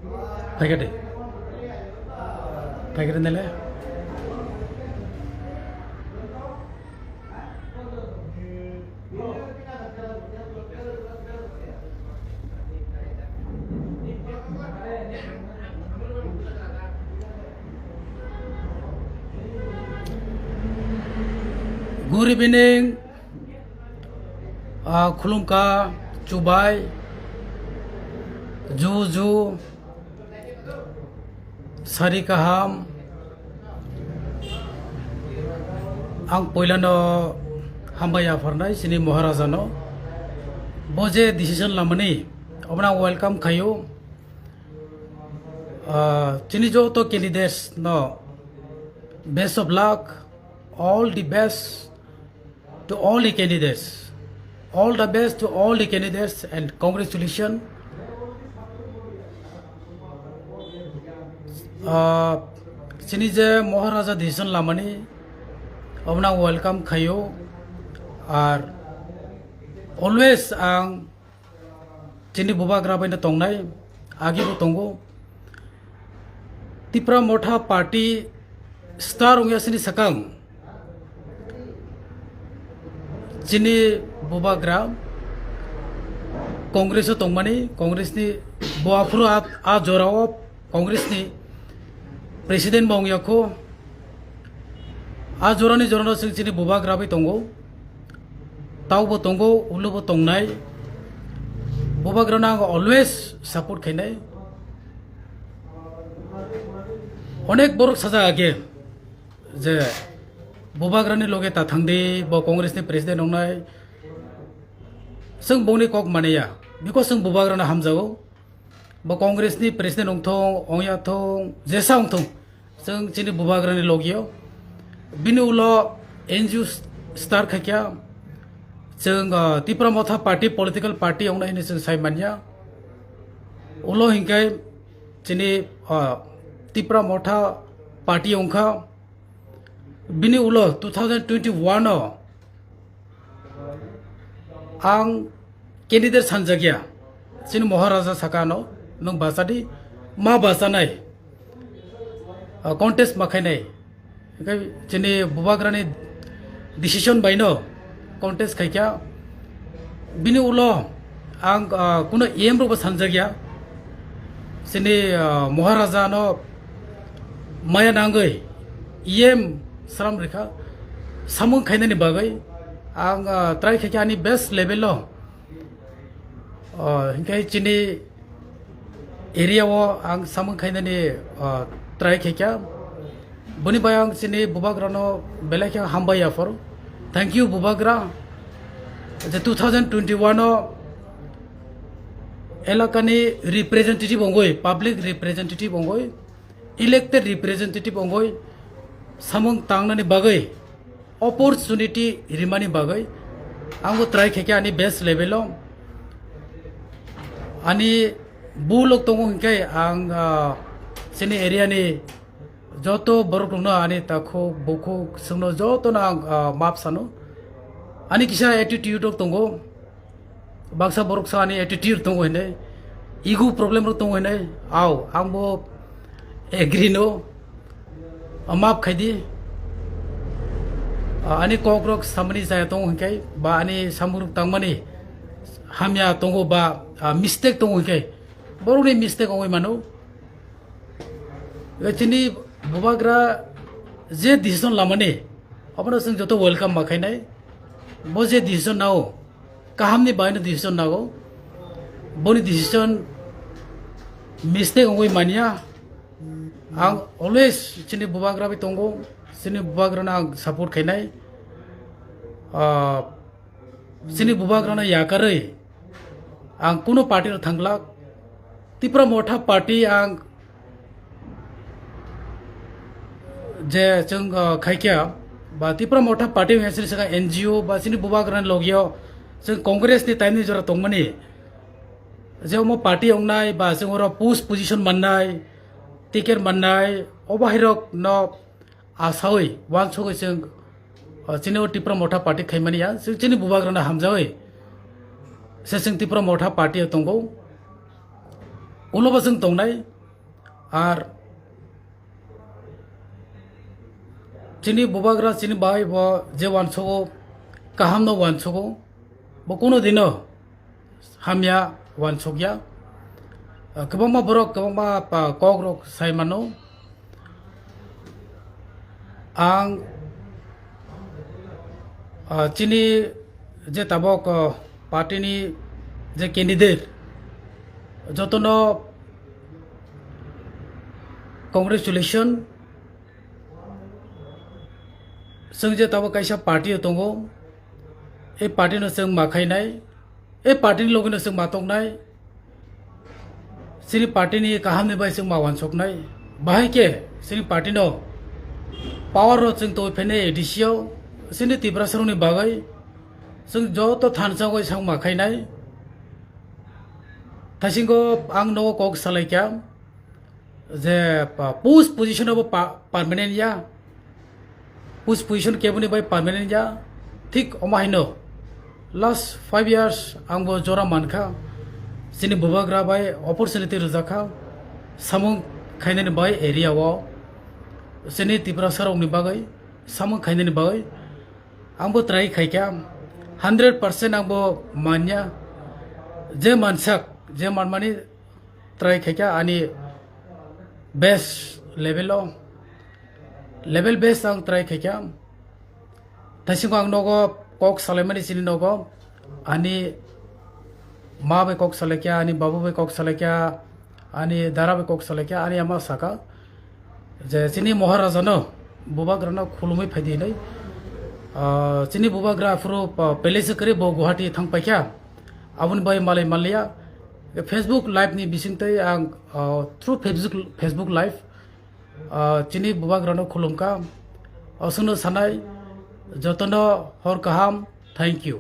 Pakai pakai nela. Good evening, Khulumka, Chubai, Juju, Sarikaham, Ang Poilano, Hambaya Farnai, Sini Moharazano, Boje decision Lamani, Obna welcome Kayo, Chinijo to candidates, no, best of luck, all the best. To all the candidates, all the best to all the candidates and congratulations. Sini je Maharaja decision lamani, obna welcome kayo, ar always ang sini buba grabe na tongnay, agi bo tonggo. Tipra motha party star ungya sini sakang. Sini buba gram Congress tongmani Congress ni boafru a jorao Congress ni President Bongyako a jorani jorano sing sini buba grabi tongo tau bo tongo ulu bo tongnai buba grana always support khainai onek borok saja age je Bubagrani loge ta thangde bo Congress ni president ongnai sung bongni kok mania because sung bubagrana hamjago bo Congress ni president ongthong ongya thong jesa ongthong sung chini bubagrani logio binu ulo NGO star khakya sung tipra motha party political party ongnai ni sung sai mania ulo hingkai chini tipra motha party ongkha Bini ulo 2021 ang candidate sanjagya sini Maharaja sakano nung basadi ma basanai contest makhainai kai sini bubagrani decision baino contest khaikya bini ulo ang kuno em ro sanjagya sini Maharaja no maya nangai em Salam rekha samung khainani bagai ang try khakyani best level lo hinkai chini area wo ang samung khainani try khakya buni bayang chini bubagra no belakya hambaya for thank you bubagra the 2021 no elakani representative ongoi public representative ongoi elected representative ongoi samung tangnani bagai opportunity rimani bagai anggo try khekya ani best level lo ani bulok tongo hingkai ang sini area ni joto borok no ani takho boko sungno joto na map sano ani kisa attitude tongo baksa borok sa ani attitude tongo hine ego problem ro tongo hine aw angbo agree no Amap khadi ani kokrok samani saya tong hingkai ba ani samuruk tangmani hamya tongo ba mistake tongo hingkai boruni mistake ongoi mano chini bubagra je decision lamani apna sing joto welcome makhainai bo je decision nao kahamni baino decision nao boni decision mistake ongoi mania ang always sini bubagra bi tongo sini bubagra na support khainai sini bubagra na yakarei ang kuno party ro thanglak tipra motha party ang je chung khaikya ba tipra motha party hesri saka NGO ba sini bubagra logyo chung Congress ni time ni jora tongmani je mo party ongnai ba chung ora push position mannai ticket manai obahirok no asoi wan chogoi sing chini tipra motha party khaimani ya chini bubagrana hamjawai se sing tipra motha party tongo uloba sing tongnai আর চিনি বুবাগ্রা চিনি by ব যে ওয়ানসগো কাহাম ন ওয়ানসগো ব কোনো দিনও হামিয়া ওয়ানসগিয়া गोबांबा बरक गोबांबा कक रक साइमानो आं चिनी जे ताबक पार्टीनि जे कैंडिडेट जतनो कंग्रेचुलेशन जों जे ताबक कायसा पार्टी दङ ए पार्टीनो जों माखायनाय ए पार्टीनि लगैनो जों मातंनाय सिनी पार्टी नि कहम ने बाइस मावान सकनाय बाहाय के सिनी पार्टी नो पावर रो जों तो फेने एडिसियो सिनी तिब्रा सरनि बागै जों ज तो थानसागै सां माखायनाय थासिंगो आं नो कक सालायका जे पोस्ट पोजीशन अब परमानेंट या पोस्ट पोजीशन केबनि बाय परमानेंट या ठीक अमाहिनो लास्ट 5 इयर्स आंबो जरा मानखा सिनी बुबाग्रा बाय अपॉर्चुनिटी रजाखा सामुं खायनायनि बाय एरियाव सिनी तिब्रा सरनि बागै सामुं खायनायनि बागै आंबो ट्राई खायका 100% आंबो मान्या जे मानसाक जे मानमानि ट्राई खायका आनि बेस्ट लेवल बेस्ट आं ट्राई खायका थासिंगो आं नगो कक सालायमानि सिनी नगो आनि माँ बे कक सालेक्या आणि बाबू बे कक सालेक्या आणि दारा बे कक सालेक्या आणि आमा साका जे चिनी महाराजा न बुबाग्रा न खुलुमै फायदि नै चिनी बुबाग्रा फ्रो पहले से करे बो गुवाहाटी थांग पाइका आबुन बाय माले मालिया फेसबुक लाइव नि बिसिंतै आं थ्रु फेसबुक लाइव चिनी बुबाग्रा न खुलुमका असुनो सानाय जतन हर काहाम थैंक यू।